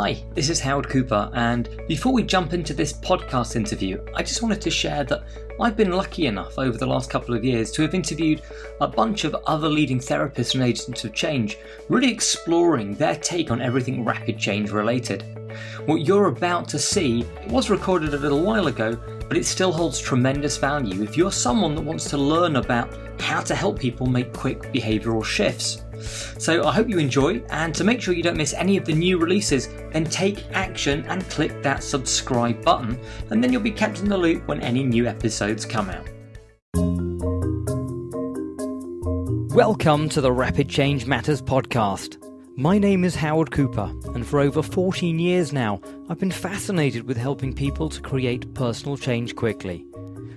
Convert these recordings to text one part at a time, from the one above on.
Hi, this is Howard Cooper, and before we jump into this podcast interview, I just wanted to share that I've been lucky enough over the last couple of years to have interviewed a bunch of other leading therapists and agents of change, really exploring their take on everything rapid change related. What you're about to see was recorded a little while ago, but it still holds tremendous value if you're someone that wants to learn about how to help people make quick behavioural shifts. So I hope you enjoy, and to make sure you don't miss any of the new releases, then take action and click that subscribe button, and then you'll be kept in the loop when any new episodes come out. Welcome to the Rapid Change Matters podcast. My name is Howard Cooper, and for over 14 years now, I've been fascinated with helping people to create personal change quickly.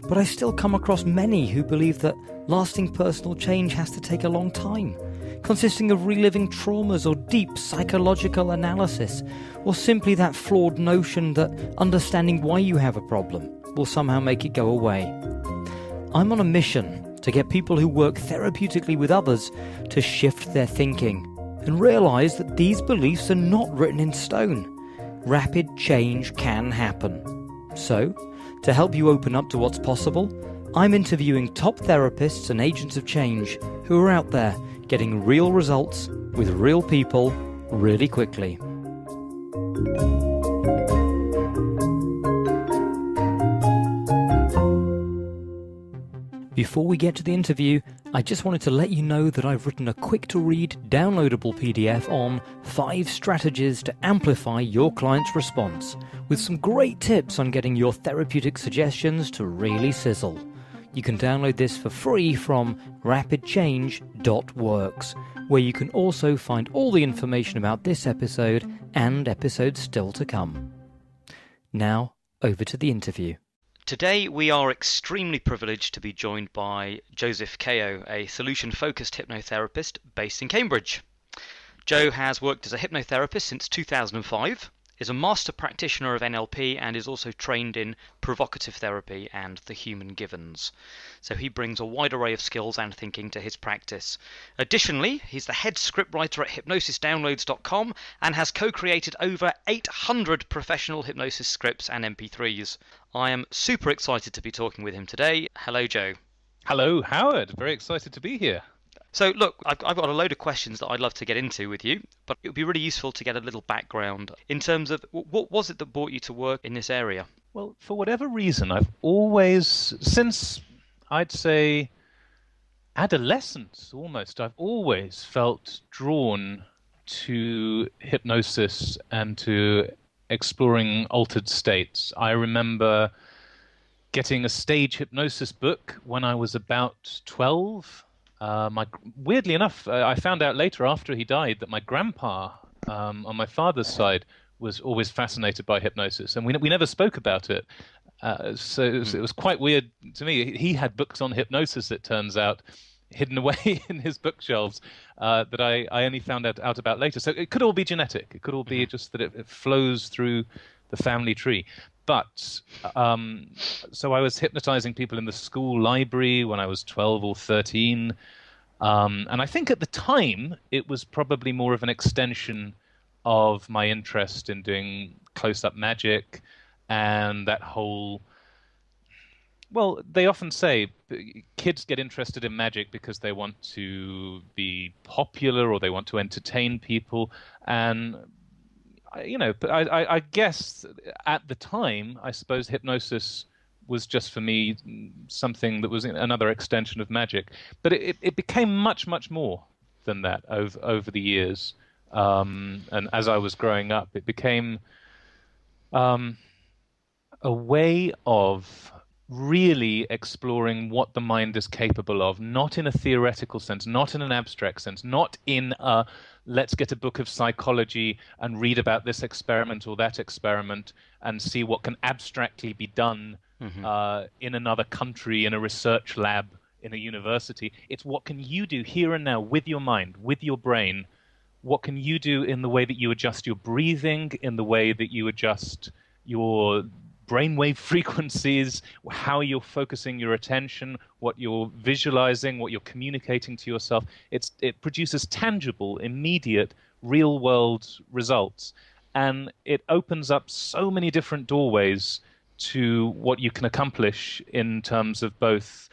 But I still come across many who believe that lasting personal change has to take a long time, consisting of reliving traumas or deep psychological analysis, or simply that flawed notion that understanding why you have a problem will somehow make it go away. I'm on a mission to get people who work therapeutically with others to shift their thinking and realise that these beliefs are not written in stone. Rapid change can happen. So, to help you open up to what's possible, I'm interviewing top therapists and agents of change who are out there getting real results with real people really quickly. Before we get to the interview, I just wanted to let you know that I've written a quick-to-read, downloadable PDF on 5 strategies to amplify your client's response, with some great tips on getting your therapeutic suggestions to really sizzle. You can download this for free from rapidchange.works, where you can also find all the information about this episode and episodes still to come. Now, over to the interview. Today we are extremely privileged to be joined by Joe Kao, a solution-focused hypnotherapist based in Cambridge. Joe has worked as a hypnotherapist since 2005, is a master practitioner of NLP, and is also trained in provocative therapy and the human givens. So he brings a wide array of skills and thinking to his practice. Additionally, he's the head scriptwriter at hypnosisdownloads.com and has co-created over 800 professional hypnosis scripts and MP3s. I am super excited to be talking with him today. Hello, Joe. Hello, Howard. Very excited to be here. So look, I've got a load of questions that I'd love to get into with you, but it would be really useful to get a little background in terms of what was it that brought you to work in this area? Well, for whatever reason, I've always, since I'd say adolescence almost, I've always felt drawn to hypnosis and to exploring altered states. I remember getting a stage hypnosis book when I was about 12. Weirdly enough, I found out later after he died that my grandpa on my father's side was always fascinated by hypnosis, and we never spoke about it. So it was quite weird to me. He had books on hypnosis, it turns out, hidden away in his bookshelves that I only found out about later. So it could all be genetic. It could all be just that it flows through the family tree. But so I was hypnotizing people in the school library when I was 12 or 13. And I think at the time it was probably more of an extension of my interest in doing close-up magic and that whole... Well, they often say kids get interested in magic because they want to be popular or they want to entertain people. And I guess at the time, I suppose hypnosis was just for me something that was another extension of magic. But it became much, much more than that over the years. And as I was growing up, it became a way of really exploring what the mind is capable of, not in a theoretical sense, not in an abstract sense, not in a let's get a book of psychology and read about this experiment or that experiment and see what can abstractly be done in another country, in a research lab, in a university. It's what can you do here and now with your mind, with your brain. What can you do in the way that you adjust your breathing, in the way that you adjust your brainwave frequencies, how you're focusing your attention, what you're visualizing, what you're communicating to yourself. It produces tangible, immediate, real-world results. and it opens up so many different doorways to what you can accomplish in terms of both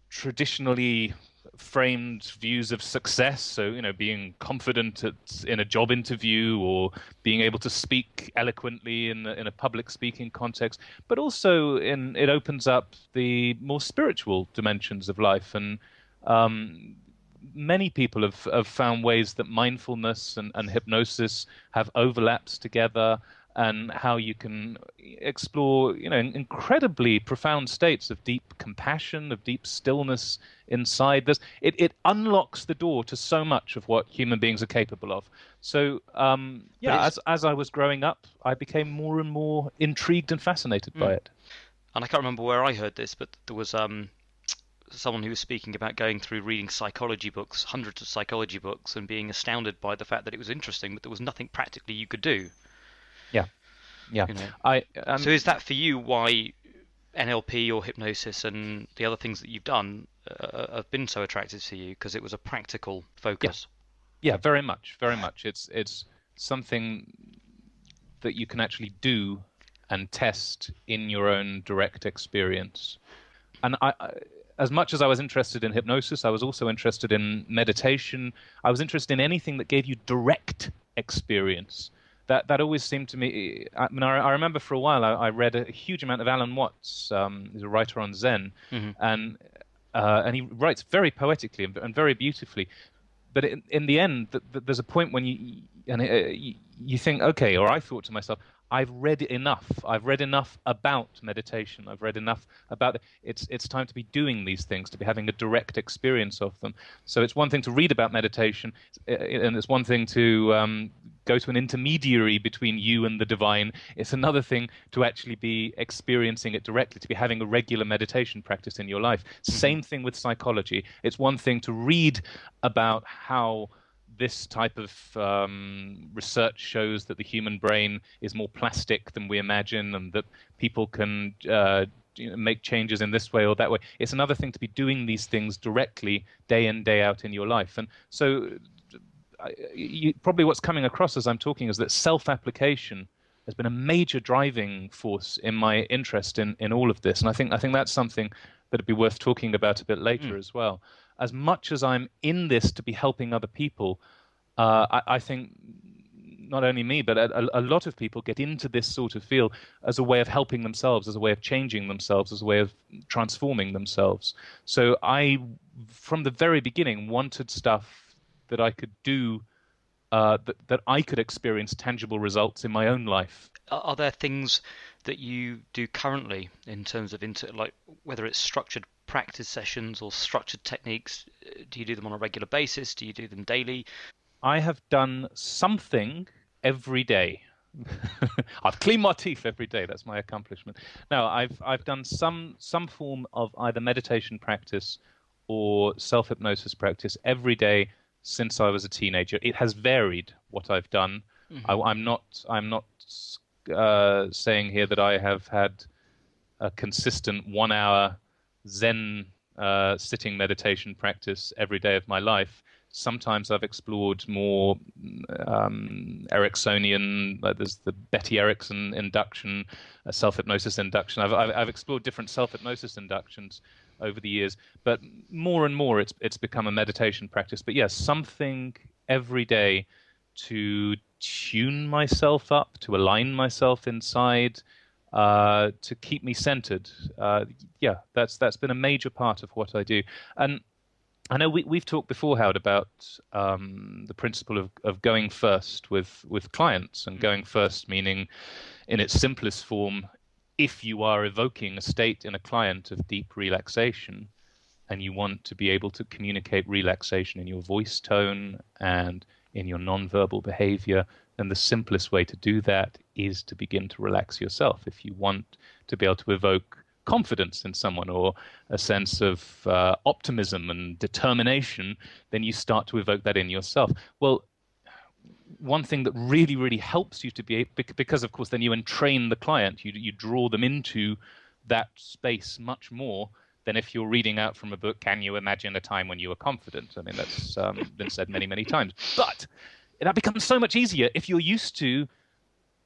traditionally framed views of success. So, being confident in a job interview, or being able to speak eloquently in a public speaking context, but also it opens up the more spiritual dimensions of life. And many people have found ways that mindfulness and hypnosis have overlaps together, and how you can explore, incredibly profound states of deep compassion, of deep stillness inside. It unlocks the door to so much of what human beings are capable of. So, as I was growing up, I became more and more intrigued and fascinated by it. And I can't remember where I heard this, but there was someone who was speaking about going through reading psychology books, hundreds of psychology books, and being astounded by the fact that it was interesting, but there was nothing practically you could do. Yeah. So is that for you why NLP or hypnosis and the other things that you've done have been so attractive to you, because it was a practical focus? Yeah, very much, very much. It's something that you can actually do and test in your own direct experience. And as much as I was interested in hypnosis, I was also interested in meditation. I was interested in anything that gave you direct experience. That always seemed to me. I remember for a while I read a huge amount of Alan Watts. He's a writer on Zen, and he writes very poetically and very beautifully. But in the end, there's a point when you think, okay, or I thought to myself, I've read enough. I've read enough about meditation. I've read enough about it. It's time to be doing these things, to be having a direct experience of them. So it's one thing to read about meditation, and it's one thing to go to an intermediary between you and the divine. It's another thing to actually be experiencing it directly, to be having a regular meditation practice in your life. Same thing with psychology. It's one thing to read about how this type of research shows that the human brain is more plastic than we imagine, and that people can make changes in this way or that way. It's another thing to be doing these things directly, day in, day out in your life. And so probably what's coming across as I'm talking is that self-application has been a major driving force in my interest in all of this. And I think that's something that'd be worth talking about a bit later as well. As much as I'm in this to be helping other people, I think not only me, but a lot of people get into this sort of field as a way of helping themselves, as a way of changing themselves, as a way of transforming themselves. So I, from the very beginning, wanted stuff that I could do, that I could experience tangible results in my own life. Are there things that you do currently in terms of like whether it's structured practice sessions or structured techniques? Do you do them on a regular basis? Do you do them daily? I have done something every day. I've cleaned my teeth every day. That's my accomplishment. No, I've done some form of either meditation practice or self-hypnosis practice every day since I was a teenager. It has varied what I've done. I'm not saying here that I have had a consistent 1 hour Zen sitting meditation practice every day of my life. Sometimes I've explored more Ericksonian, there's the Betty Erickson induction, self-hypnosis induction. I've explored different self-hypnosis inductions over the years, but more and more it's become a meditation practice. But yes, something every day to tune myself up, to align myself inside, to keep me centered. That's been a major part of what I do. And I know we've talked before, Howard, about the principle of going first with clients, and going first meaning, in its simplest form, if you are evoking a state in a client of deep relaxation and you want to be able to communicate relaxation in your voice tone and in your nonverbal behavior, then the simplest way to do that is to begin to relax yourself. If you want to be able to evoke confidence in someone, or a sense of optimism and determination, then you start to evoke that in yourself. Well, one thing that really, really helps you to be, because of course then you entrain the client, you draw them into that space much more than if you're reading out from a book, can you imagine a time when you were confident? I mean, that's been said many, many times. But that becomes so much easier if you're used to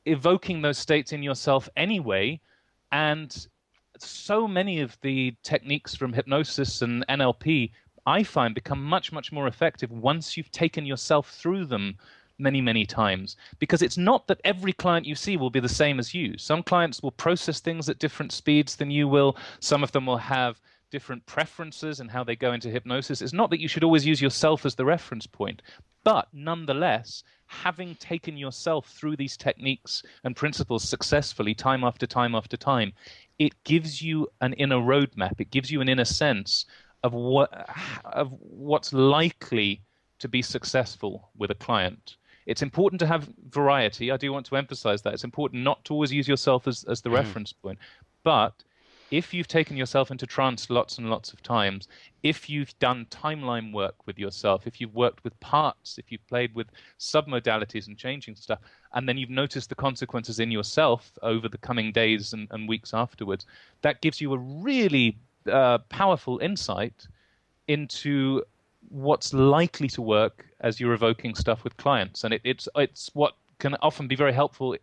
evoking those states in yourself anyway. And so many of the techniques from hypnosis and NLP, I find, become much, much more effective once you've taken yourself through them many, many times. Because it's not that every client you see will be the same as you. Some clients will process things at different speeds than you will. Some of them will have different preferences and how they go into hypnosis. It's not that you should always use yourself as the reference point, but nonetheless, having taken yourself through these techniques and principles successfully time after time after time, it gives you an inner roadmap. It gives you an inner sense of what's likely to be successful with a client. It's important to have variety. I do want to emphasize that. It's important not to always use yourself as the reference point. But if you've taken yourself into trance lots and lots of times, if you've done timeline work with yourself, if you've worked with parts, if you've played with submodalities and changing stuff, and then you've noticed the consequences in yourself over the coming days and weeks afterwards, that gives you a really powerful insight into what's likely to work as you're evoking stuff with clients. And it's what can often be very helpful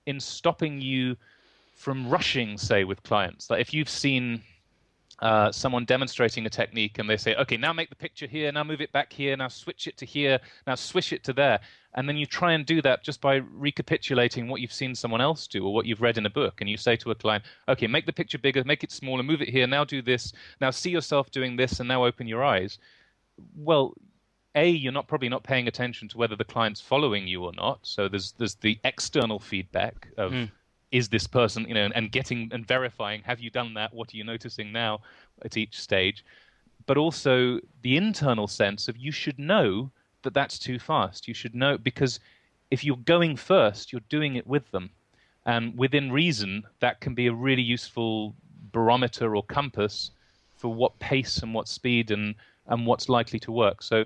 in stopping you from rushing, say, with clients. Like if you've seen someone demonstrating a technique and they say, okay, now make the picture here, now move it back here, now switch it to here, now swish it to there. And then you try and do that just by recapitulating what you've seen someone else do or what you've read in a book. And you say to a client, okay, make the picture bigger, make it smaller, move it here, now do this, now see yourself doing this, and now open your eyes. Well, you're probably not paying attention to whether the client's following you or not. So there's the external feedback of is this person, and getting and verifying, have you done that? What are you noticing now at each stage? But also the internal sense of you should know that that's too fast. You should know, because if you're going first, you're doing it with them. And within reason, that can be a really useful barometer or compass for what pace and what speed and what's likely to work. So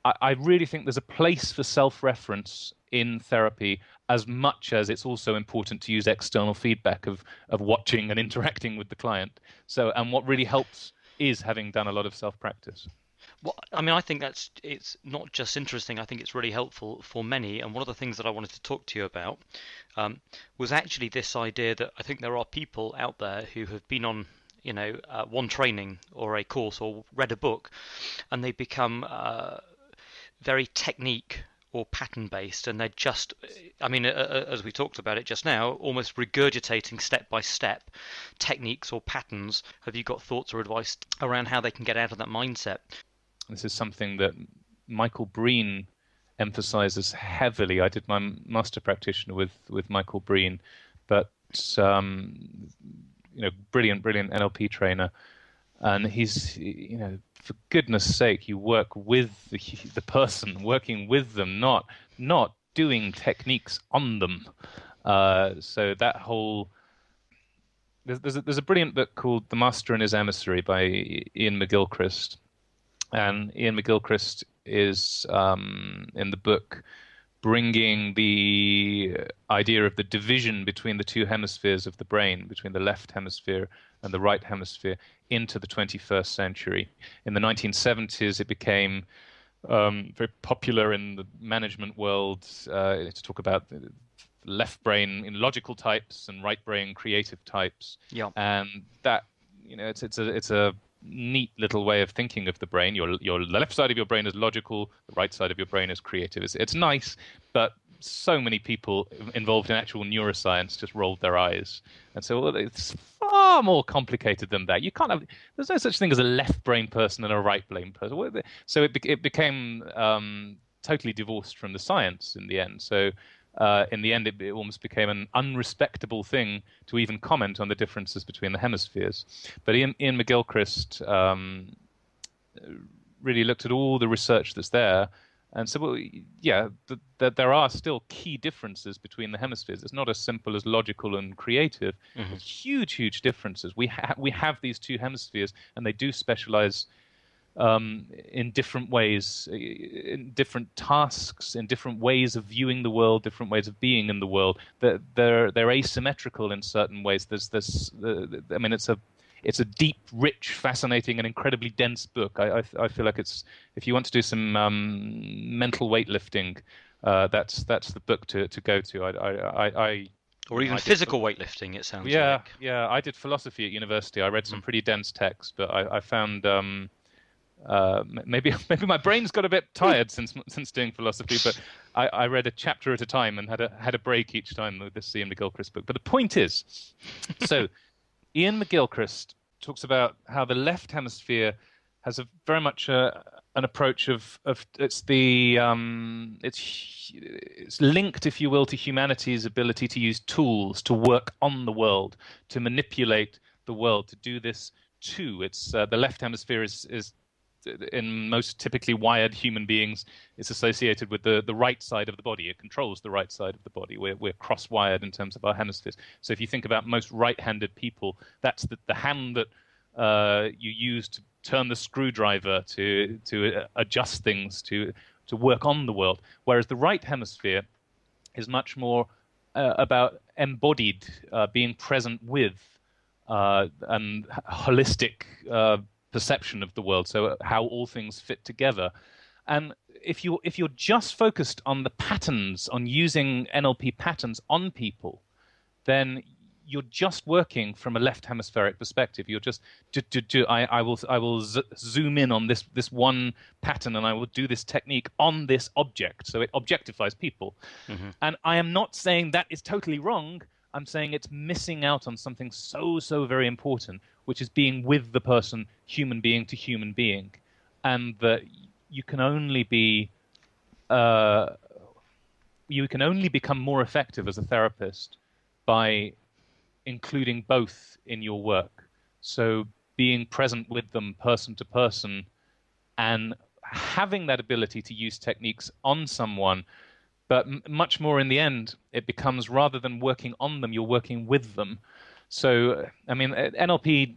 I really think there's a place for self-reference in therapy, as much as it's also important to use external feedback of watching and interacting with the client. So, and what really helps is having done a lot of self-practice. Well, I mean, I think it's not just interesting. I think it's really helpful for many. And one of the things that I wanted to talk to you about was actually this idea that I think there are people out there who have been on one training or a course or read a book, and they become very technique or pattern based, and they're just, I mean, as we talked about it just now, almost regurgitating step by step techniques or patterns. Have you got thoughts or advice around how they can get out of that mindset? This is something that Michael Breen emphasizes heavily. I did my master practitioner with Michael Breen, but brilliant NLP trainer. And he's, for goodness sake, you work with the person, working with them, not doing techniques on them. So that whole there's a brilliant book called The Master and His Emissary by Ian McGilchrist, and Ian McGilchrist is in the book bringing the idea of the division between the two hemispheres of the brain, between the left hemisphere and the right hemisphere, into the 21st century. In the 1970s, it became very popular in the management world to talk about left brain in logical types and right brain creative types. Yeah. And that, it's a neat little way of thinking of the brain. The left side of your brain is logical, the right side of your brain is creative. It's nice, but so many people involved in actual neuroscience just rolled their eyes and said, well, it's far more complicated than that. There's no such thing as a left brain person and a right brain person. So it became totally divorced from the science in the end. So in the end, it almost became an unrespectable thing to even comment on the differences between the hemispheres. But Ian McGilchrist really looked at all the research that's there and said, well, yeah, there are still key differences between the hemispheres. It's not as simple as logical and creative. Mm-hmm. There's huge differences. We have these two hemispheres, and they do specialize in different ways, in different tasks, in different ways of viewing the world, different ways of being in the world. They're asymmetrical in certain ways. I mean, it's a deep, rich, fascinating, and incredibly dense book. I feel like if you want to do some mental weightlifting, that's the book to go to. Or even physical weightlifting, it sounds like. Yeah. I did philosophy at university. I read some pretty dense texts, but I found maybe my brain's got a bit tired since doing philosophy. But I read a chapter at a time and had a break each time with this Ian McGilchrist book. But the point is, so Ian McGilchrist talks about how the left hemisphere has a very much an approach of it's linked, if you will, to humanity's ability to use tools to work on the world, to manipulate the world, to do this too. It's the left hemisphere is in most typically wired human beings, is associated with the right side of the body. It controls the right side of the body. We're cross-wired in terms of our hemispheres. So if you think about most right-handed people, that's the hand that you use to turn the screwdriver, to adjust things, to work on the world. Whereas the right hemisphere is much more about embodied, being present with, and holistic perception of the world. So how all things fit together. And if you're just focused on the patterns, on using NLP patterns on people, then you're just working from a left hemispheric perspective. You're just I will zoom in on this one pattern, and I will do this technique on this object. So it objectifies people. Mm-hmm. And I am not saying that is totally wrong. I'm saying it's missing out on something so very important, which is being with the person, human being to human being, and that you can only become more effective as a therapist by including both in your work. So being present with them person to person and having that ability to use techniques on someone, but much more in the end, it becomes, rather than working on them, you're working with them. So, I mean, NLP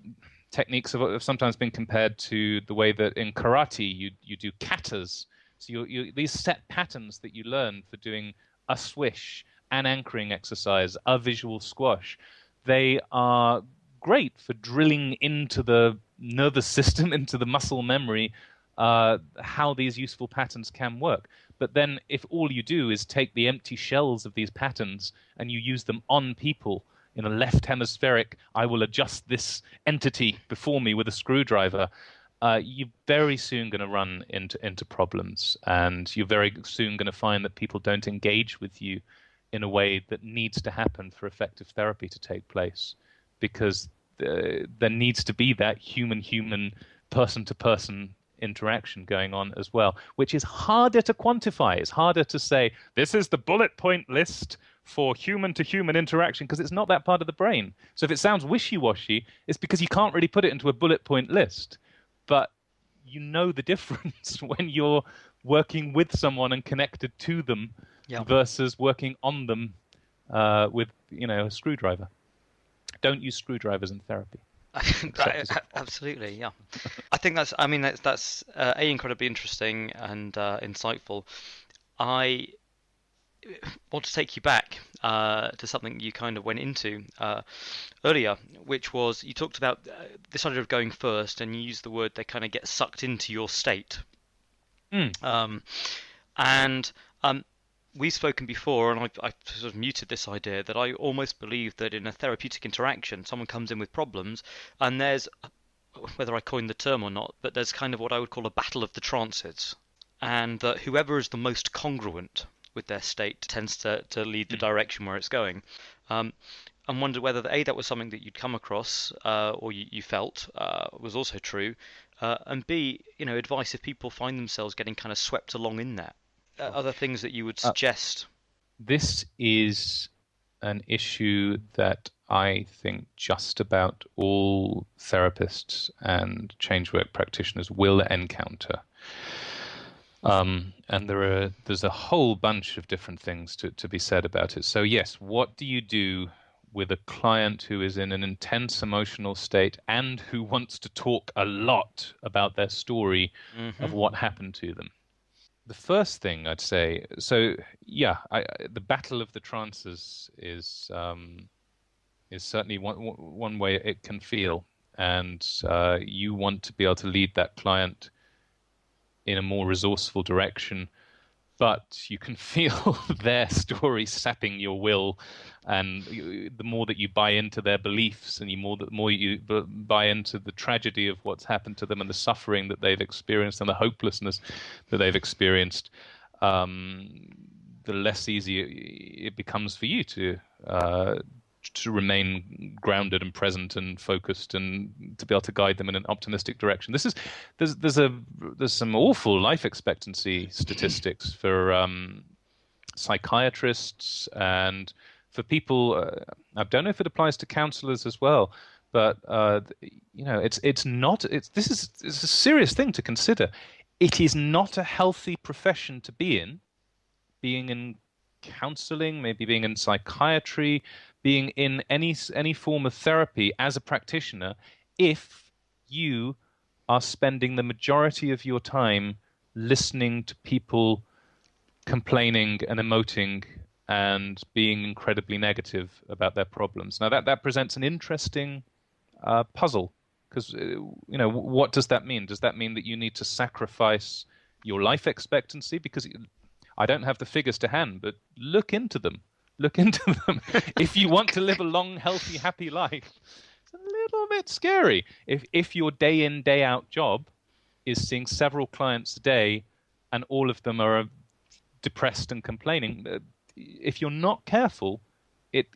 techniques have sometimes been compared to the way that in karate you do katas. So these set patterns that you learn for doing a swish, an anchoring exercise, a visual squash, they are great for drilling into the nervous system, into the muscle memory, how these useful patterns can work. But then if all you do is take the empty shells of these patterns and you use them on people in a left hemispheric, I will adjust this entity before me with a screwdriver, you're very soon going to run into problems. And you're very soon going to find that people don't engage with you in a way that needs to happen for effective therapy to take place, because there needs to be that human, person-to-person interaction going on as well, which is harder to quantify. It's harder to say, this is the bullet point list for human-to-human interaction, because it's not that part of the brain. So if it sounds wishy-washy, it's because you can't really put it into a bullet point list. But you know the difference when you're working with someone and connected to them, versus working on them with a screwdriver. Don't use screwdrivers in therapy. Absolutely, yeah. I think that's incredibly interesting and insightful. I want to take you back to something you kind of went into earlier, which was you talked about this idea of going first, and you used the word they kind of get sucked into your state. We've spoken before, and I've sort of muted this idea, that I almost believe that in a therapeutic interaction, someone comes in with problems, and there's, whether I coined the term or not, but there's kind of what I would call a battle of the trances, and that whoever is the most congruent with their state tends to lead the direction where it's going. And wondered whether that was something that you'd come across, or you felt was also true, and B, advice if people find themselves getting kind of swept along in that. Other things that you would suggest? This is an issue that I think just about all therapists and change work practitioners will encounter. And there's a whole bunch of different things to be said about it. So yes, what do you do with a client who is in an intense emotional state and who wants to talk a lot about their story of what happened to them? The first thing I'd say, the battle of the trances is certainly one way it can feel, and you want to be able to lead that client in a more resourceful direction but you can feel their story sapping your will, and the more that you buy into their beliefs, and the more you buy into the tragedy of what's happened to them and the suffering that they've experienced and the hopelessness that they've experienced, the less easy it becomes for you to remain grounded and present and focused, and to be able to guide them in an optimistic direction. There's some awful life expectancy statistics for psychiatrists and for people. I don't know if it applies to counselors as well, but it's a serious thing to consider. It is not a healthy profession to be in, being in counseling, maybe being in psychiatry, being in any form of therapy as a practitioner, if you are spending the majority of your time listening to people complaining and emoting and being incredibly negative about their problems. Now that presents an interesting puzzle, because what does that mean? Does that mean that you need to sacrifice your life expectancy? Because I don't have the figures to hand, but look into them. Look into them. If you want to live a long, healthy, happy life, it's a little bit scary. If your day in, day out job is seeing several clients a day and all of them are depressed and complaining, if you're not careful, it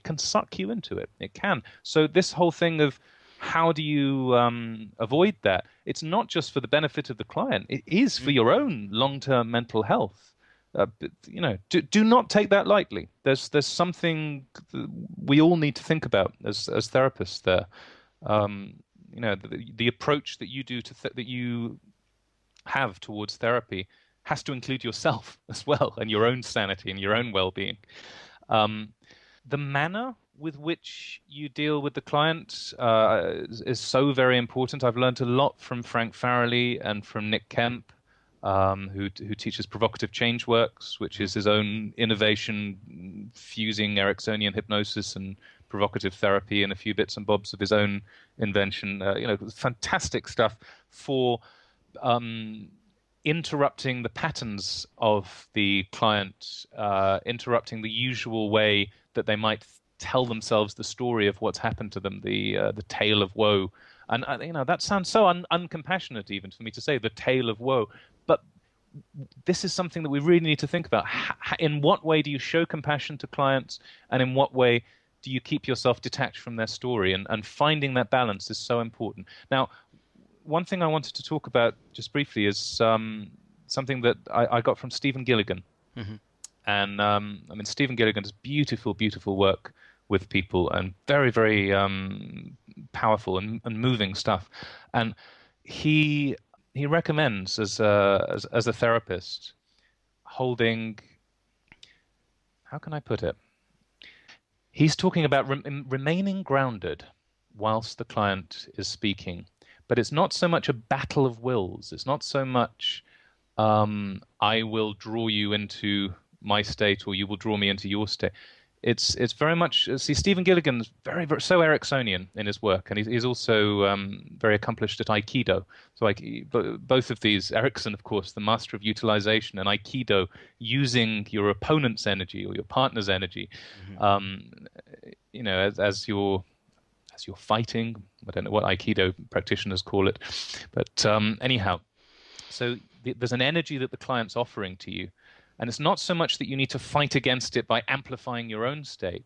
can suck you into it. It can. So this whole thing of how do you avoid that? It's not just for the benefit of the client. It is for your own long-term mental health. Do not take that lightly. There's something we all need to think about as therapists there. The approach that you do that you have towards therapy has to include yourself as well, and your own sanity and your own well-being. The manner with which you deal with the client is so very important. I've learned a lot from Frank Farrelly and from Nick Kemp, who teaches provocative change works, which is his own innovation, fusing Ericksonian hypnosis and provocative therapy and a few bits and bobs of his own invention. Fantastic stuff for interrupting the patterns of the client, interrupting the usual way that they might tell themselves the story of what's happened to them, the tale of woe. And that sounds so uncompassionate even for me to say, the tale of woe. But this is something that we really need to think about. In what way do you show compassion to clients, and in what way do you keep yourself detached from their story? And finding that balance is so important. Now, one thing I wanted to talk about just briefly is something that I got from Stephen Gilligan. Mm-hmm. And Stephen Gilligan does beautiful, beautiful work with people, and very, very powerful and moving stuff. And he recommends as a therapist holding, how can I put it? He's talking about remaining grounded whilst the client is speaking. But it's not so much a battle of wills. It's not so much I will draw you into my state or you will draw me into your state. It's very much, Stephen Gilligan's very, very so Ericksonian in his work, and he's also very accomplished at Aikido. So both of these, Erickson, of course, the master of utilization, and Aikido, using your opponent's energy or your partner's energy, mm-hmm. As you're fighting. I don't know what Aikido practitioners call it, but anyhow, so there's an energy that the client's offering to you. And it's not so much that you need to fight against it by amplifying your own state.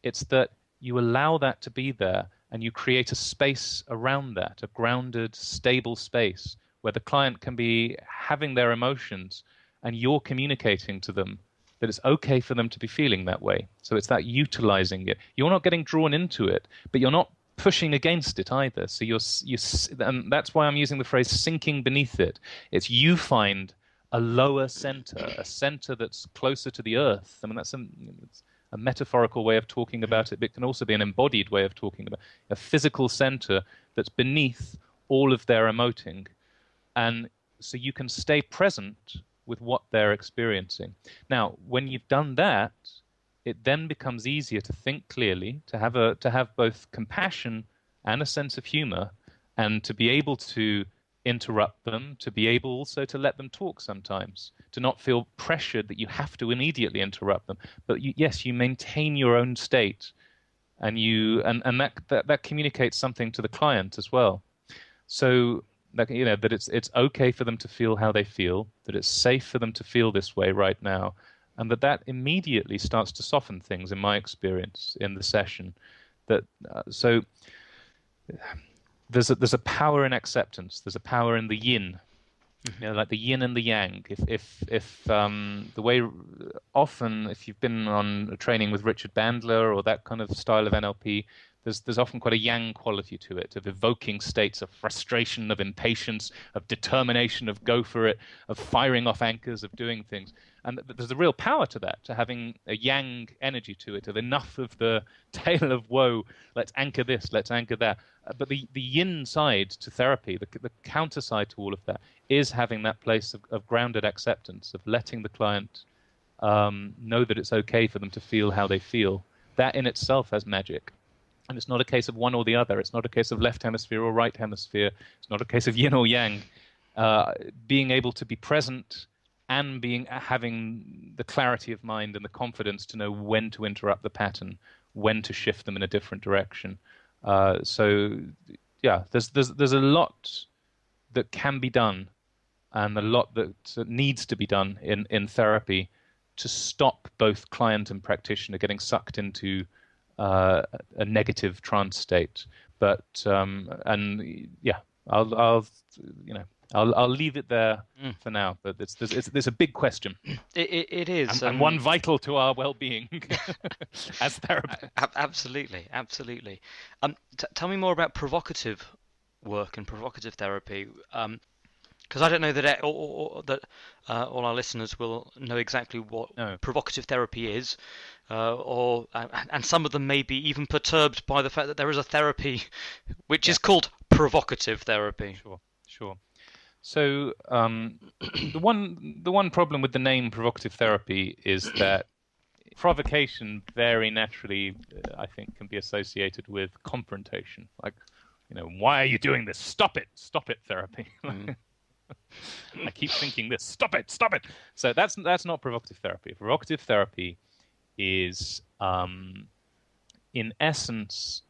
It's that you allow that to be there, and you create a space around that, a grounded, stable space where the client can be having their emotions, and you're communicating to them that it's okay for them to be feeling that way. So it's that utilizing it. You're not getting drawn into it, but you're not pushing against it either. So and that's why I'm using the phrase sinking beneath it. It's you find a lower center, a center that's closer to the earth. I mean, that's a metaphorical way of talking about it, but it can also be an embodied way of talking about a physical center that's beneath all of their emoting. And so you can stay present with what they're experiencing. Now, when you've done that, it then becomes easier to think clearly, to have both compassion and a sense of humor, and to be able to interrupt them, to be able also to let them talk sometimes, to not feel pressured that you have to immediately interrupt them. But yes, you maintain your own state, and that communicates something to the client as well. So that, that it's okay for them to feel how they feel, that it's safe for them to feel this way right now, and that immediately starts to soften things, in my experience in the session. So there's a power in acceptance. There's a power in the yin, like the yin and the yang. If the way often, if you've been on a training with Richard Bandler or that kind of style of NLP, there's often quite a yang quality to it, of evoking states of frustration, of impatience, of determination, of go for it, of firing off anchors, of doing things. And there's a real power to that, to having a yang energy to it, of enough of the tale of woe, let's anchor this, let's anchor that. But the yin side to therapy, the counter side to all of that, is having that place of grounded acceptance, of letting the client know that it's okay for them to feel how they feel. That in itself has magic. And it's not a case of one or the other. It's not a case of left hemisphere or right hemisphere. It's not a case of yin or yang. Being able to be present and having the clarity of mind and the confidence to know when to interrupt the pattern, when to shift them in a different direction. So, yeah, there's a lot that can be done, and a lot that needs to be done in therapy to stop both client and practitioner getting sucked into a negative trance state. But and yeah, I'll leave it there for now. But it's a big question. It is, and one vital to our well-being as therapists. Absolutely. Tell me more about provocative work and provocative therapy. Because I don't know that all our listeners will know exactly what provocative therapy is, and some of them may be even perturbed by the fact that there is a therapy which is called provocative therapy. Sure. So the one problem with the name provocative therapy is that provocation very naturally, I think, can be associated with confrontation. Like, why are you doing this? Stop it, therapy. I keep thinking this. Stop it. So that's not provocative therapy. Provocative therapy is, in essence,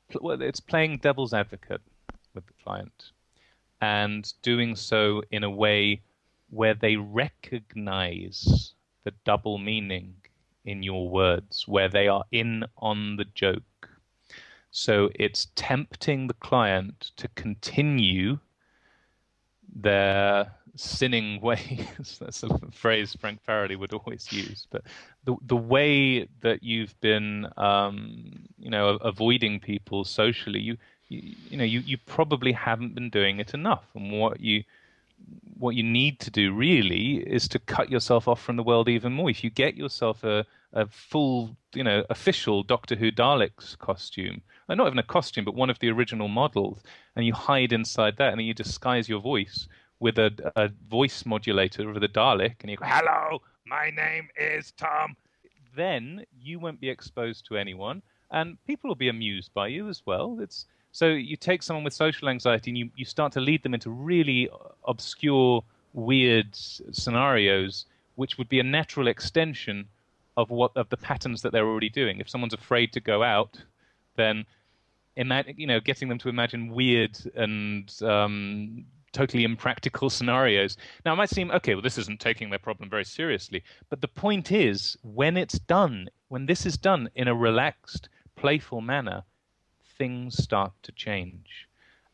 it's playing devil's advocate with the client, and doing so in a way where they recognize the double meaning in your words, where they are in on the joke. So it's tempting the client to continue their sinning ways. That's a phrase Frank Faraday would always use. But the way that you've been, avoiding people socially, you probably haven't been doing it enough. And what you need to do really is to cut yourself off from the world even more. If you get yourself a full, official Doctor Who Daleks costume, not even a costume, but one of the original models, and you hide inside that, and then you disguise your voice with a voice modulator of the Dalek, and you go, "Hello, my name is Tom." Then you won't be exposed to anyone, and people will be amused by you as well. So you take someone with social anxiety and you start to lead them into really obscure, weird scenarios, which would be a natural extension of the patterns that they're already doing. If someone's afraid to go out, then getting them to imagine weird and totally impractical scenarios. Now, it might seem, okay, well, this isn't taking their problem very seriously. But the point is, when this is done in a relaxed, playful manner, things start to change.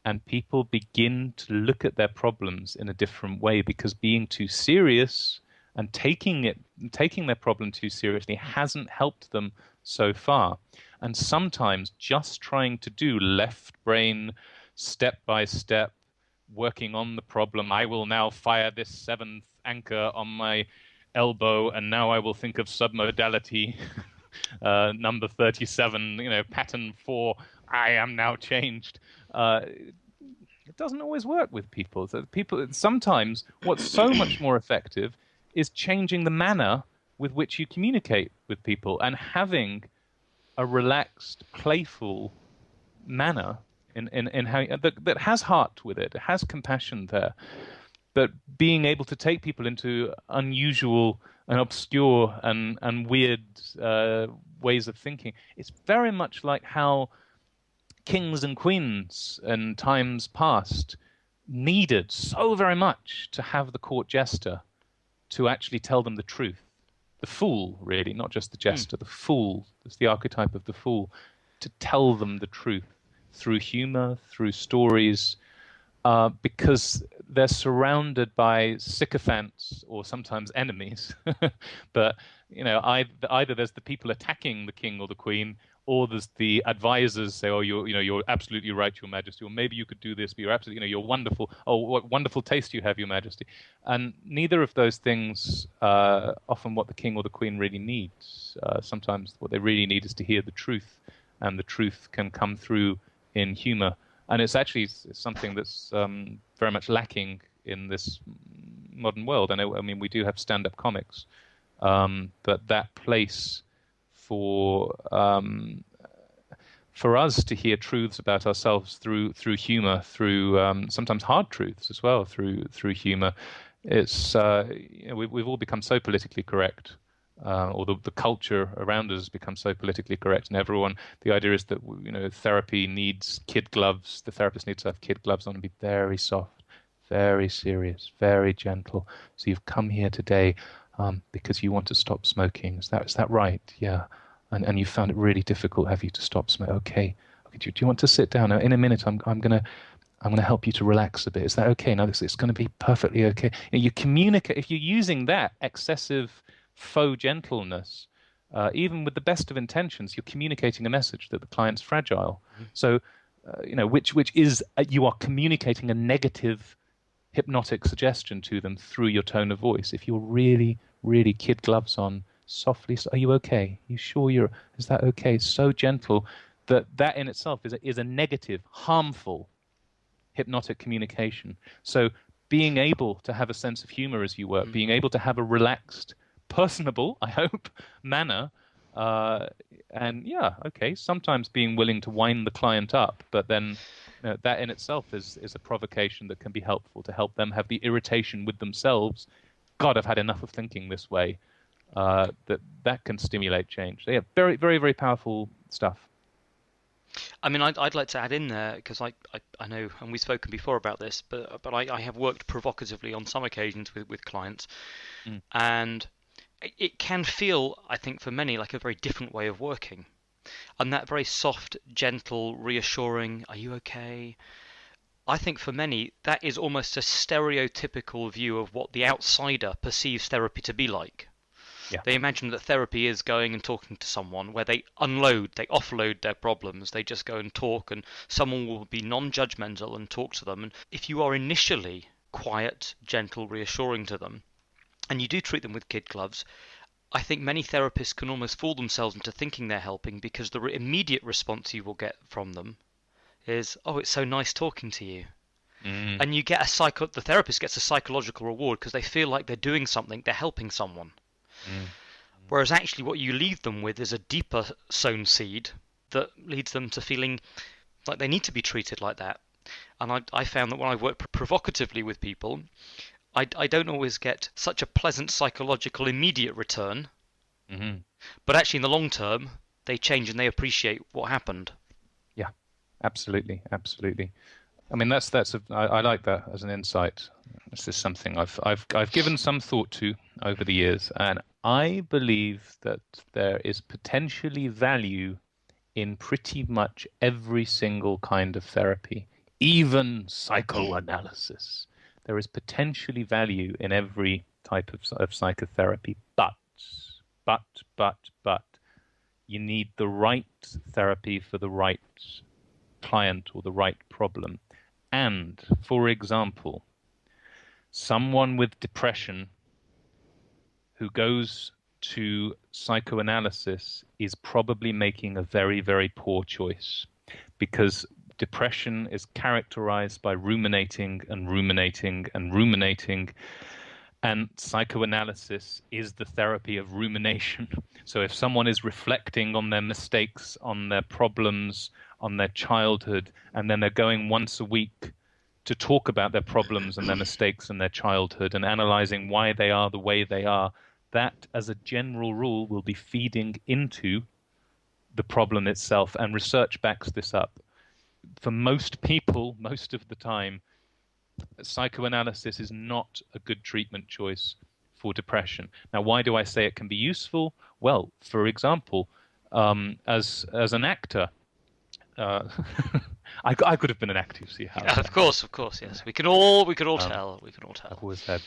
And people begin to look at their problems in a different way, because being too serious and taking their problem too seriously hasn't helped them so far. And sometimes just trying to do left brain, step by step, working on the problem. I will now fire this 7th anchor on my elbow, and now I will think of submodality number 37, pattern 4, I am now changed. It doesn't always work with people. So sometimes what's so much more effective is changing the manner with which you communicate with people, and having a relaxed, playful manner in how that has heart with it. It has compassion there. But being able to take people into unusual and obscure and weird ways of thinking, it's very much like how kings and queens in times past needed so very much to have the court jester to actually tell them the truth. The fool, really, not just the jester, the fool. It's the archetype of the fool, to tell them the truth through humor, through stories, because they're surrounded by sycophants or sometimes enemies. But either there's the people attacking the king or the queen, or there's the advisors say, "Oh, you're absolutely right, Your Majesty," or maybe you could do this, but you're absolutely, you're wonderful. Oh, what wonderful taste you have, Your Majesty. And neither of those things are often what the king or the queen really needs. Sometimes what they really need is to hear the truth, and the truth can come through in humor. And it's actually something that's very much lacking in this modern world. I mean, we do have stand-up comics, but that place for us to hear truths about ourselves through humor, through sometimes hard truths as well, through humor, it's we've all become so politically correct. Or the culture around us has become so politically correct, and the idea is that therapy needs kid gloves. The therapist needs to have kid gloves on and be very soft, very serious, very gentle. So you've come here today because you want to stop smoking. Is that right? Yeah. And you found it really difficult, have you, to stop smoking? Okay. Do you want to sit down? Now, in a minute, I'm gonna help you to relax a bit. Is that okay? Now, it's going to be perfectly okay. You communicate if you're using that excessive faux gentleness, even with the best of intentions, you're communicating a message that the client's fragile. So, which is you are communicating a negative hypnotic suggestion to them through your tone of voice. If you're really, really kid gloves on, softly, are you okay? You sure is that okay? So gentle that in itself is a negative, harmful hypnotic communication. So being able to have a sense of humor as you work, being able to have a relaxed, personable, I hope, manner, and sometimes being willing to wind the client up, but then that in itself is a provocation that can be helpful to help them have the irritation with themselves. God, I've had enough of thinking this way. That can stimulate change. So, yeah, very, very, very powerful stuff. I mean, I'd like to add in there, because I know, and we've spoken before about this, but I have worked provocatively on some occasions with clients, and it can feel, I think, for many like a very different way of working. And that very soft, gentle, reassuring, "Are you okay?" I think for many that is almost a stereotypical view of what the outsider perceives therapy to be like. Yeah. They imagine that therapy is going and talking to someone where they offload their problems. They just go and talk, and someone will be non-judgmental and talk to them. And if you are initially quiet, gentle, reassuring to them, and you do treat them with kid gloves, I think many therapists can almost fool themselves into thinking they're helping, because the immediate response you will get from them is, "Oh, it's so nice talking to you." And you get the therapist gets a psychological reward because they feel like they're doing something, they're helping someone. Whereas actually what you leave them with is a deeper sown seed that leads them to feeling like they need to be treated like that. And I found that when I work provocatively with people, I don't always get such a pleasant psychological immediate return, but actually in the long term they change and they appreciate what happened. Yeah, absolutely. I mean, I like that as an insight. This is something I've given some thought to over the years, and I believe that there is potentially value in pretty much every single kind of therapy, even psychoanalysis. There is potentially value in every type of psychotherapy, but you need the right therapy for the right client or the right problem. And, for example, someone with depression who goes to psychoanalysis is probably making a very, very poor choice, because depression is characterized by ruminating, and psychoanalysis is the therapy of rumination. So if someone is reflecting on their mistakes, on their problems, on their childhood, and then they're going once a week to talk about their problems and their mistakes in their childhood and analyzing why they are the way they are, that as a general rule will be feeding into the problem itself, and research backs this up. For most people, most of the time, psychoanalysis is not a good treatment choice for depression. Now, why do I say it can be useful? Well, for example, as an actor, I could have been an actor. See how? Yeah, of course, yes. We can all tell. I've always had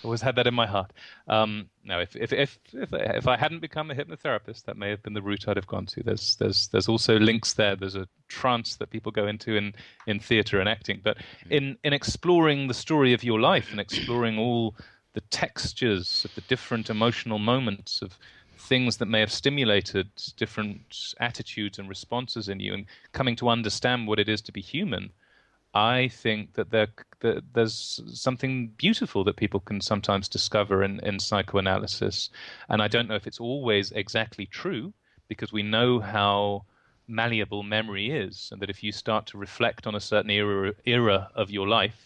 always had that in my heart. Now, if I hadn't become a hypnotherapist, that may have been the route I'd have gone to. There's also links there. There's a trance that people go into in theatre and acting. But in exploring the story of your life and exploring all the textures of the different emotional moments of things that may have stimulated different attitudes and responses in you, and coming to understand what it is to be human, I think that there's something beautiful that people can sometimes discover in psychoanalysis. And I don't know if it's always exactly true, because we know how malleable memory is, and that if you start to reflect on a certain era of your life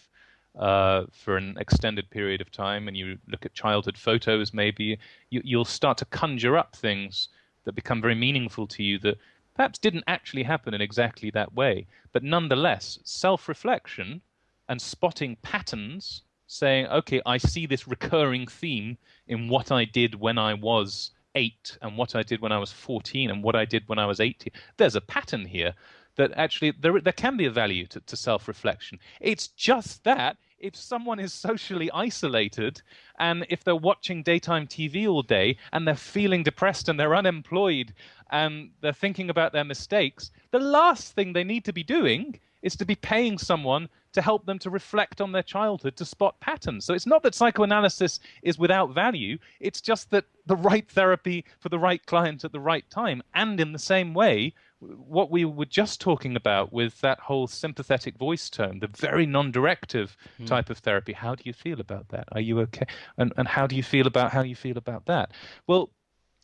for an extended period of time, and you look at childhood photos, maybe you'll start to conjure up things that become very meaningful to you that perhaps didn't actually happen in exactly that way. But nonetheless, self-reflection and spotting patterns, saying, okay, I see this recurring theme in what I did when I was 8 and what I did when I was 14 and what I did when I was 18. There's a pattern here that actually there can be a value to self-reflection. It's just that if someone is socially isolated and if they're watching daytime TV all day and they're feeling depressed and they're unemployed and they're thinking about their mistakes, the last thing they need to be doing is to be paying someone to help them to reflect on their childhood, to spot patterns. So it's not that psychoanalysis is without value. It's just that the right therapy for the right client at the right time. And in the same way, what we were just talking about with that whole sympathetic voice tone, the very non-directive type of therapy. How do you feel about that? Are you okay? And how do you feel about how you feel about that? Well,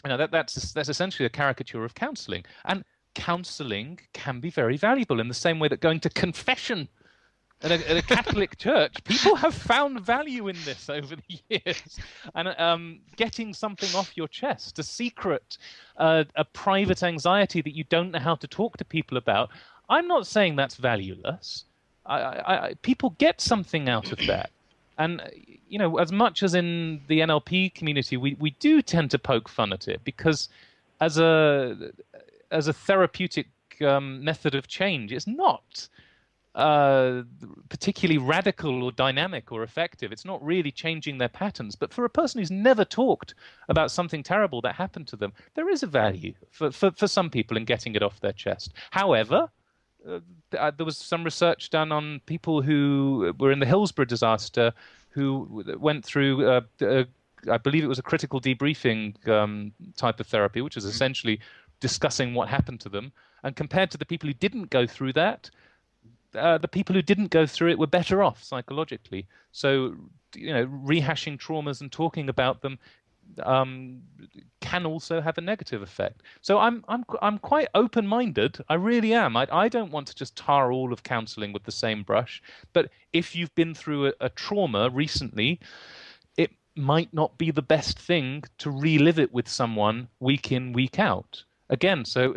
that's essentially a caricature of counseling. And counseling can be very valuable in the same way that going to confession at a Catholic church, people have found value in this over the years. And getting something off your chest, a secret, a private anxiety that you don't know how to talk to people about, I'm not saying that's valueless. People get something out of that. And, as much as in the NLP community, we do tend to poke fun at it, because as a therapeutic method of change, it's not particularly radical or dynamic or effective. It's not really changing their patterns. But for a person who's never talked about something terrible that happened to them, there is a value for some people in getting it off their chest. However, there was some research done on people who were in the Hillsborough disaster who went through, I believe it was a critical debriefing type of therapy, which is essentially discussing what happened to them. And compared to the people who didn't go through that, the people who didn't go through it were better off psychologically. So, rehashing traumas and talking about them can also have a negative effect. So I'm quite open-minded. I really am. I don't want to just tar all of counseling with the same brush. But if you've been through a trauma recently, it might not be the best thing to relive it with someone week in, week out. Again, so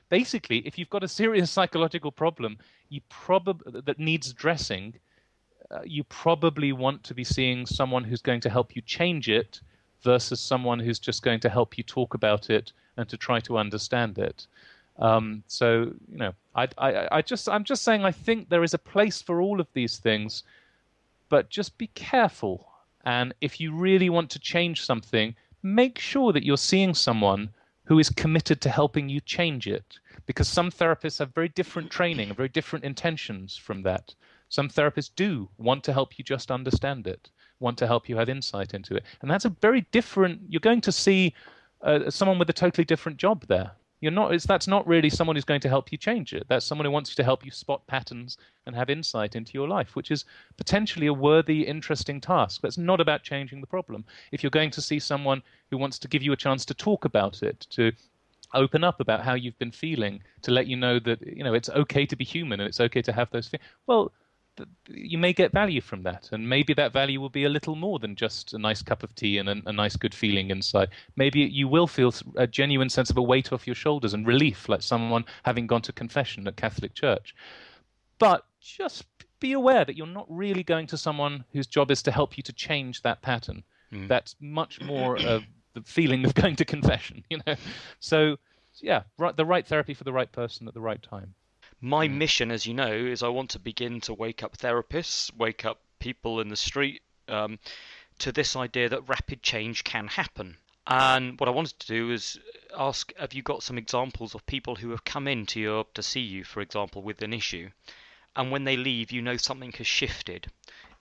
basically, if you've got a serious psychological problem that needs addressing, you probably want to be seeing someone who's going to help you change it versus someone who's just going to help you talk about it and to try to understand it. I'm just saying I think there is a place for all of these things, but just be careful. And if you really want to change something, make sure that you're seeing someone who is committed to helping you change it. Because some therapists have very different training and very different intentions from that. Some therapists do want to help you just understand it, want to help you have insight into it. And that's a very different, you're going to see someone with a totally different job there. That's not really someone who's going to help you change it. That's someone who wants you to help you spot patterns and have insight into your life, which is potentially a worthy, interesting task. That's not about changing the problem. If you're going to see someone who wants to give you a chance to talk about it, to open up about how you've been feeling, to let you know that, it's okay to be human and it's okay to have those feelings. Well, you may get value from that, and maybe that value will be a little more than just a nice cup of tea and a nice good feeling inside. Maybe you will feel a genuine sense of a weight off your shoulders and relief, like someone having gone to confession at Catholic Church. But just be aware that you're not really going to someone whose job is to help you to change that pattern. That's much more of the feeling of going to confession, So, yeah, the right therapy for the right person at the right time. My mission, as you know, is I want to begin to wake up therapists, wake up people in the street to this idea that rapid change can happen. And what I wanted to do is ask, have you got some examples of people who have come in to see you, for example, with an issue, and when they leave, something has shifted.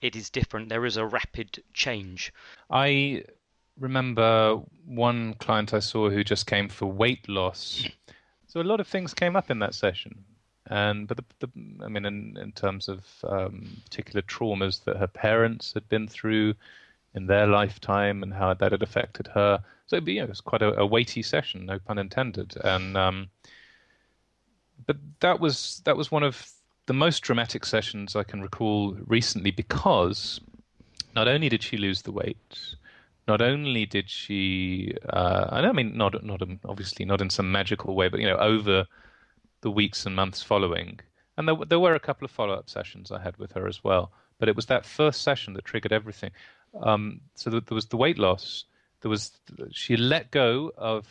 It is different. There is a rapid change. I remember one client I saw who just came for weight loss. So a lot of things came up in that session. But in terms of particular traumas that her parents had been through in their lifetime and how that had affected her. So it was quite a weighty session, no pun intended. And but that was one of the most dramatic sessions I can recall recently, because not only did she lose the weight, not only did she, obviously not in some magical way, but over the weeks and months following, and there were a couple of follow-up sessions I had with her as well. But it was that first session that triggered everything. So there was the weight loss. She let go of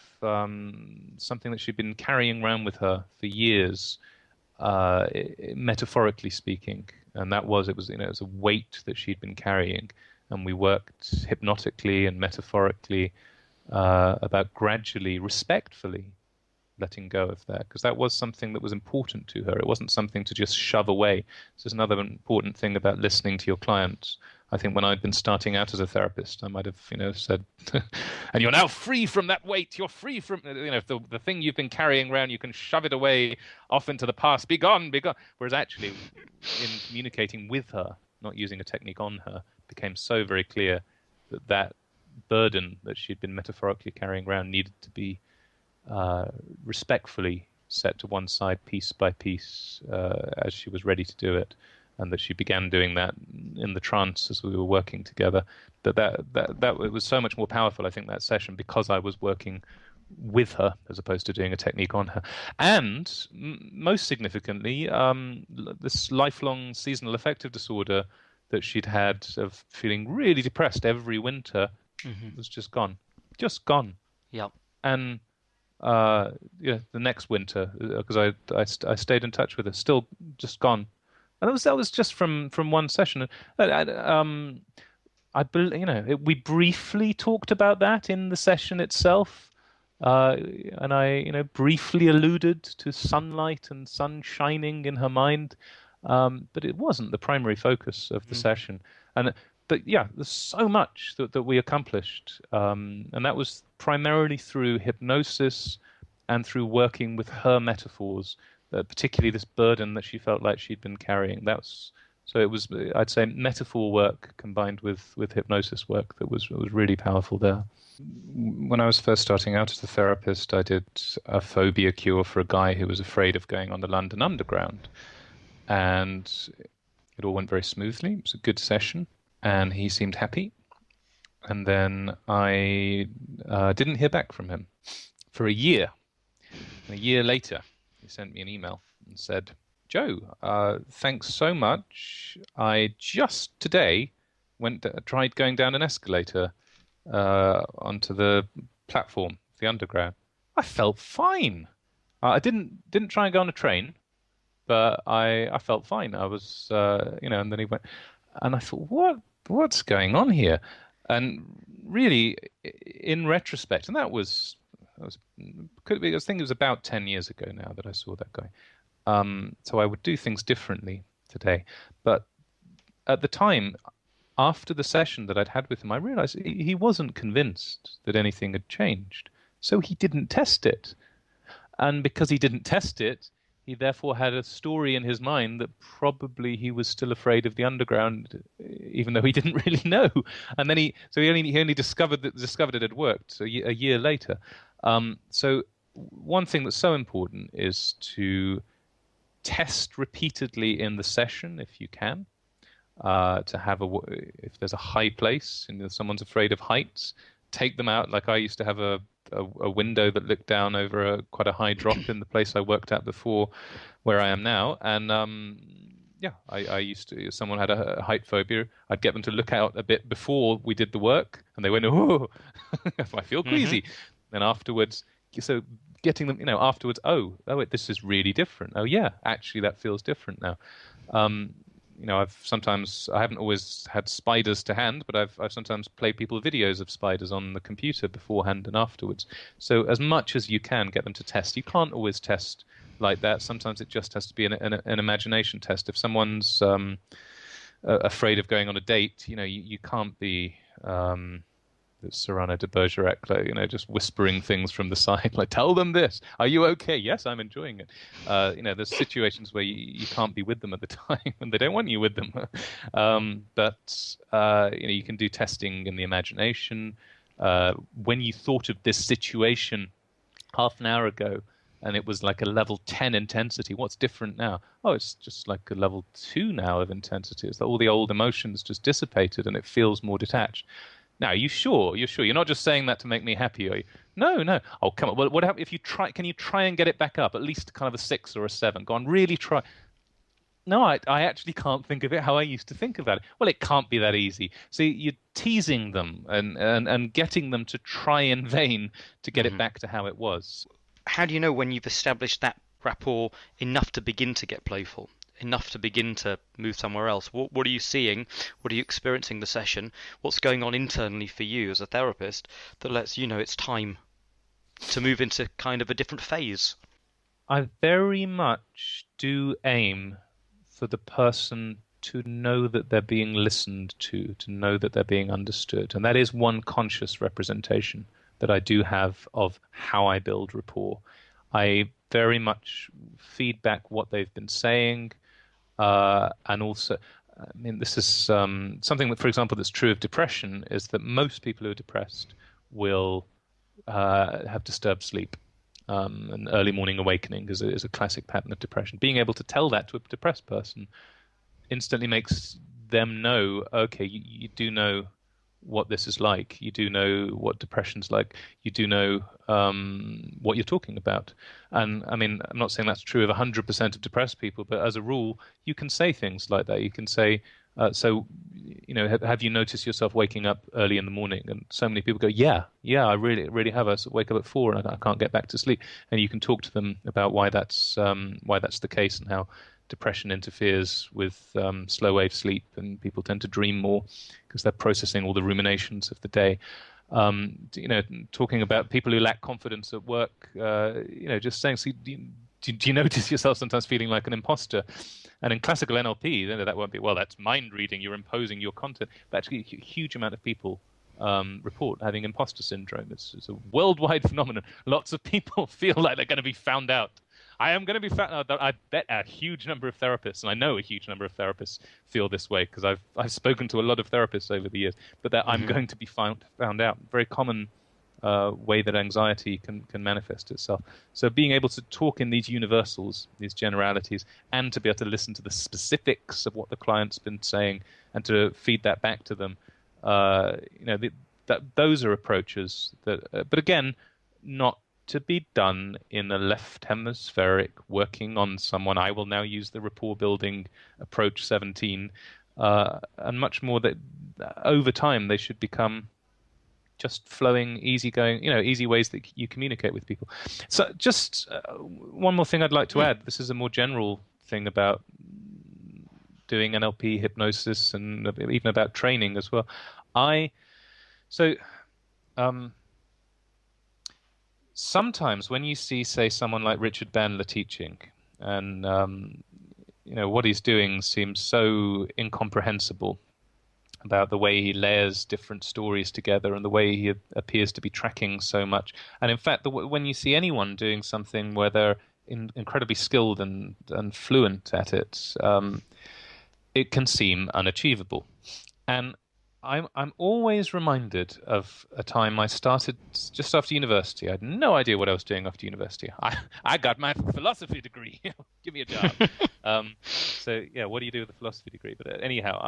something that she'd been carrying around with her for years, metaphorically speaking, and it was a weight that she'd been carrying. And we worked hypnotically and metaphorically about gradually, respectfully letting go of that, because that was something that was important to her. It wasn't something to just shove away. This is another important thing about listening to your clients. I think when I'd been starting out as a therapist, I might have, said, and you're now free from that weight. You're free from, the thing you've been carrying around, you can shove it away off into the past. Be gone, be gone. Whereas actually, in communicating with her, not using a technique on her, became so very clear that burden that she'd been metaphorically carrying around needed to be respectfully set to one side, piece by piece, as she was ready to do it, and that she began doing that in the trance as we were working together. That it was so much more powerful, I think, that session, because I was working with her as opposed to doing a technique on her. And most significantly, this lifelong seasonal affective disorder that she'd had of feeling really depressed every winter was just gone. Yeah. And the next winter, because I stayed in touch with her, still just gone. And that was just from one session. We briefly talked about that in the session itself, and I briefly alluded to sunlight and sun shining in her mind, but it wasn't the primary focus of the session. But yeah, there's so much that we accomplished, and that was primarily through hypnosis and through working with her metaphors, particularly this burden that she felt like she'd been carrying. So it was, I'd say, metaphor work combined with hypnosis work that was really powerful there. When I was first starting out as a therapist, I did a phobia cure for a guy who was afraid of going on the London Underground, and it all went very smoothly. It was a good session, and he seemed happy. And then I didn't hear back from him for a year. And a year later, he sent me an email and said, "Joe, thanks so much. I just today tried going down an escalator onto the platform, the underground. I felt fine. I didn't try and go on a train, but I felt fine. I was, and then he went, and I thought, what's going on here?" And really, in retrospect, and I think it was about 10 years ago now that I saw that guy. So I would do things differently today. But at the time, after the session that I'd had with him, I realized he wasn't convinced that anything had changed. So he didn't test it. And because he didn't test it, he therefore had a story in his mind that probably he was still afraid of the underground, even though he didn't really know. And then he only discovered it had worked a year later. So one thing that's so important is to test repeatedly in the session if you can. To have if there's a high place and someone's afraid of heights, take them out. Like I used to have a window that looked down over quite a high drop in the place I worked at before where I am now. And I used to, if someone had a height phobia, I'd get them to look out a bit before we did the work, and they went, "Oh, I feel queasy." Then afterwards, so getting them, afterwards, this is really different. Oh yeah, actually that feels different now. I haven't always had spiders to hand, but I've sometimes played people videos of spiders on the computer beforehand and afterwards. So as much as you can, get them to test. You can't always test like that. Sometimes it just has to be an imagination test. If someone's afraid of going on a date, you can't be Cyrano de Bergerac, just whispering things from the side, like, tell them this. Are you okay? Yes, I'm enjoying it. There's situations where you can't be with them at the time and they don't want you with them. But you can do testing in the imagination. When you thought of this situation half an hour ago and it was like a level 10 intensity, what's different now? Oh, it's just like a level 2 now of intensity. It's like all the old emotions just dissipated and it feels more detached. Now, are you sure? You're sure? You're not just saying that to make me happy, are you? No. Oh, come on. Well, what happens if you try? Can you try and get it back up? At least kind of a 6 or a 7. Go on, really try. No, I actually can't think of it how I used to think about it. Well, it can't be that easy. So you're teasing them and getting them to try in vain to get it back to how it was. How do you know when you've established that rapport enough to begin to get playful? Enough to begin to move somewhere else? What are you seeing? What are you experiencing the session? What's going on internally for you as a therapist that lets you know it's time to move into kind of a different phase? I very much do aim for the person to know that they're being listened to know that they're being understood. And that is one conscious representation that I do have of how I build rapport. I very much feed back what they've been saying. And also, this is something that, for example, that's true of depression, is that most people who are depressed will have disturbed sleep. And early morning awakening is a classic pattern of depression. Being able to tell that to a depressed person instantly makes them know, okay, you do know what this is like. You do know what depression's like. You do know what you're talking about. And I'm not saying that's true of 100% of depressed people, but as a rule, you can say things like that. You can say, have you noticed yourself waking up early in the morning? And so many people go, yeah, I really have. I wake up at 4 and I can't get back to sleep. And you can talk to them about why that's the case and how depression interferes with slow wave sleep, and people tend to dream more because they're processing all the ruminations of the day. Talking about people who lack confidence at work, just saying, so do you notice yourself sometimes feeling like an imposter? And in classical NLP, that won't be, well, that's mind reading, you're imposing your content. But actually, a huge amount of people report having imposter syndrome. It's a worldwide phenomenon. Lots of people feel like they're going to be found out. I am going to be found out. I bet a huge number of therapists, and I know a huge number of therapists feel this way because I've spoken to a lot of therapists over the years, but that I'm going to be found out. Very common way that anxiety can manifest itself. So being able to talk in these universals, these generalities, and to be able to listen to the specifics of what the client's been saying and to feed that back to them, those are approaches that, but again, not to be done in a left hemispheric working on someone. I will now use the rapport building approach 17, and much more that over time they should become just flowing, easygoing, easy ways that you communicate with people. So just one more thing I'd like to add. This is a more general thing about doing NLP hypnosis and even about training as well. Sometimes when you see, say, someone like Richard Bandler teaching, and what he's doing seems so incomprehensible about the way he layers different stories together and the way he appears to be tracking so much. And in fact, when you see anyone doing something where they're incredibly skilled and fluent at it, it can seem unachievable. And I'm always reminded of a time I started just after university. I had no idea what I was doing after university. I got my philosophy degree. Give me a job. So yeah, what do you do with a philosophy degree? But anyhow,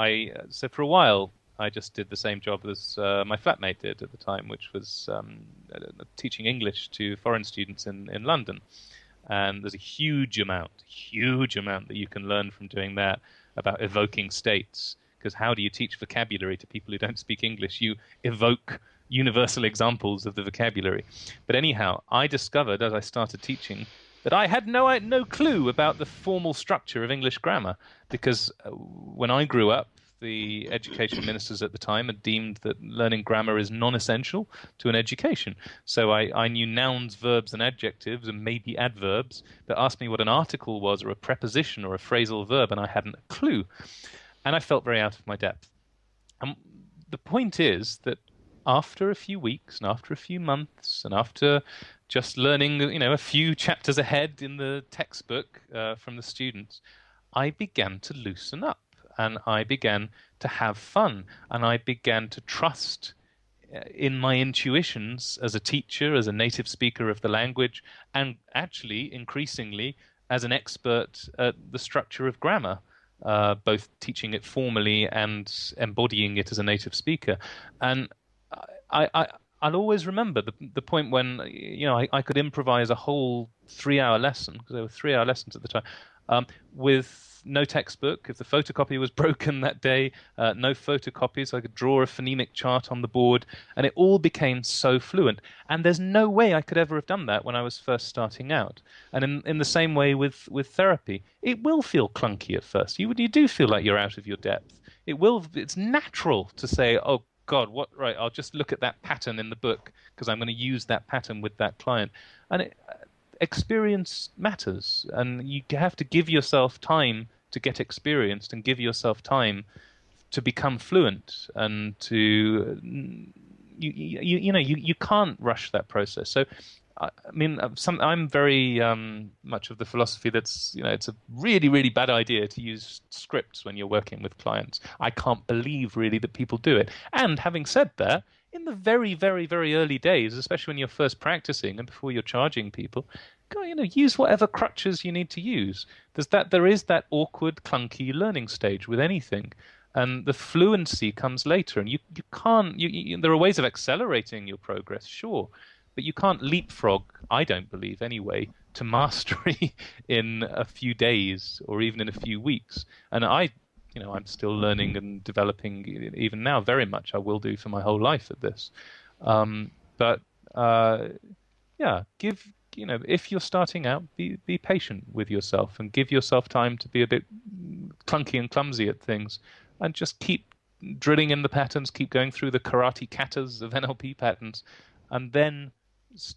so for a while I just did the same job as my flatmate did at the time, which was teaching English to foreign students in London. And there's a huge amount that you can learn from doing that about evoking states. Because how do you teach vocabulary to people who don't speak English? You evoke universal examples of the vocabulary. But anyhow, I discovered as I started teaching that I had no clue about the formal structure of English grammar. Because when I grew up, the education ministers at the time had deemed that learning grammar is non-essential to an education. So I knew nouns, verbs, and adjectives, and maybe adverbs, but asked me what an article was, or a preposition, or a phrasal verb, and I hadn't a clue. And I felt very out of my depth. And the point is that after a few weeks and after a few months and after just learning, a few chapters ahead in the textbook from the students, I began to loosen up and I began to have fun and I began to trust in my intuitions as a teacher, as a native speaker of the language, and actually increasingly as an expert at the structure of grammar. Both teaching it formally and embodying it as a native speaker. And I'll always remember the point when I could improvise a whole 3-hour lesson, because there were 3-hour lessons at the time, with no textbook. If the photocopy was broken that day, no photocopies. I could draw a phonemic chart on the board, and it all became so fluent. And there's no way I could ever have done that when I was first starting out. And in the same way with therapy, it will feel clunky at first. You do feel like you're out of your depth. It's natural to say, oh God, right, I'll just look at that pattern in the book because I'm going to use that pattern with that client. And experience matters, and you have to give yourself time to get experienced and give yourself time to become fluent, and to you can't rush that process. So I mean, I'm very much of the philosophy that's it's a really, really bad idea to use scripts when you're working with clients. I can't believe really that people do it. And having said that, in the very, very, very early days, especially when you're first practicing and before you're charging people, use whatever crutches you need to use. There is that awkward, clunky learning stage with anything, and the fluency comes later. And you can't. There are ways of accelerating your progress, sure, but you can't leapfrog. I don't believe anyway to mastery in a few days or even in a few weeks. And I'm still learning and developing even now very much. I will do for my whole life at this. If you're starting out, be patient with yourself and give yourself time to be a bit clunky and clumsy at things, and just keep drilling in the patterns, keep going through the karate katas of NLP patterns, and then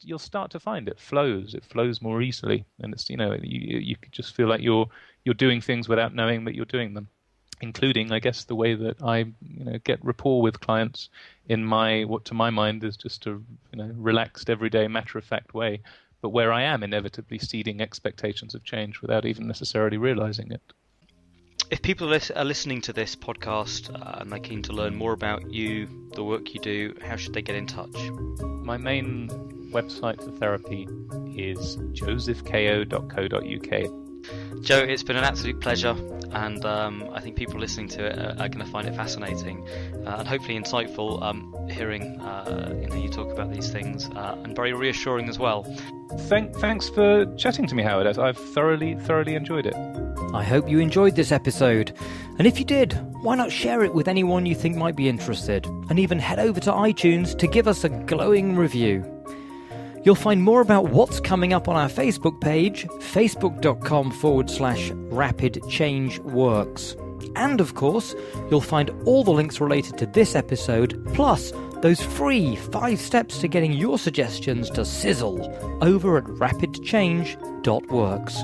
you'll start to find it flows more easily, and it's you could just feel like you're doing things without knowing that you're doing them, including, I guess, the way that I get rapport with clients in what to my mind is just a relaxed, everyday, matter-of-fact way, but where I am inevitably seeding expectations of change without even necessarily realizing it. If people are listening to this podcast and they're keen to learn more about you, the work you do, how should they get in touch? My main website for therapy is josephkao.co.uk. Joe, it's been an absolute pleasure, and I think people listening to it are going to find it fascinating and hopefully insightful, hearing you talk about these things, and very reassuring as well. Thanks for chatting to me, Howard. I've thoroughly enjoyed it. I hope you enjoyed this episode, and if you did, why not share it with anyone you think might be interested, and even head over to iTunes to give us a glowing review. You'll find more about what's coming up on our Facebook page, facebook.com/rapidchangeworks. And of course, you'll find all the links related to this episode, plus those free 5 steps to getting your suggestions to sizzle over at rapidchange.works.